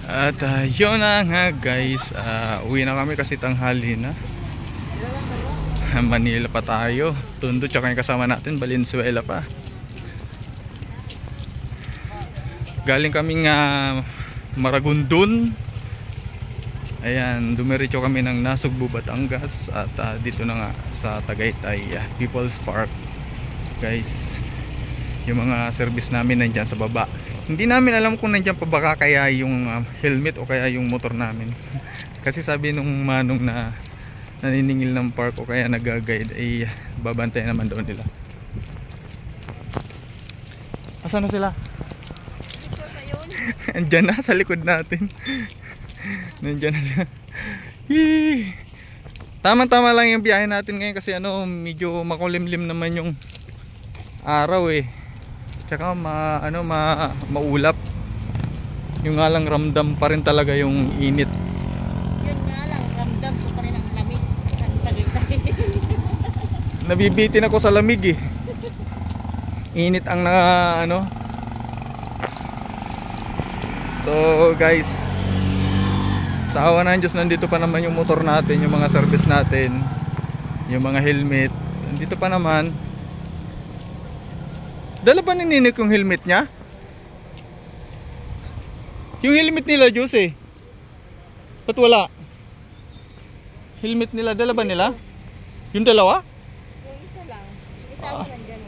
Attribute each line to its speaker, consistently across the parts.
Speaker 1: At yun na nga guys, uwi na kami kasi tanghali na. Manila pa tayo. Tondo tsaka yung kasama natin, Valenzuela pa. Galing kaming Maragondon. Ayan, dumiretso kami ng Nasugbu, Batangas. At dito na nga sa Tagaytay, People's Park. Guys, yung mga service namin nandyan sa baba. Hindi namin alam kung nandyan pa baka kaya yung helmet o kaya yung motor namin. Kasi sabi nung manong na naniningil ng park o kaya nag-guide ay babantay naman doon nila. Asan na sila? Andyan na sa likod natin. Nandyan na siya. Tama-tama lang yung biyahe natin ngayon kasi medyo makulimlim naman yung araw eh. Tsaka maulap. Yung nga lang ramdam pa rin talaga yung init.
Speaker 2: Yun nga lang, ramdam so pa rin ang lamig. Ang Tagaytay.
Speaker 1: Nabibitin ako sa lamig eh. Init ang So guys, sa awa ng Diyos nandito pa naman yung motor natin, yung mga service natin, yung mga helmet. Nandito pa naman. Dala pa ni Ninik yung helmet niya? Yung helmet nila, Diyos eh. Ba't wala? Helmet nila, dala ba nila? Yung dalawa?
Speaker 2: Yung isa lang. Yung isa mo lang dyan.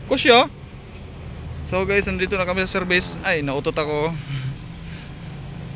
Speaker 1: Kusya? So guys, nandito na kami sa service. Ay, nautot ako.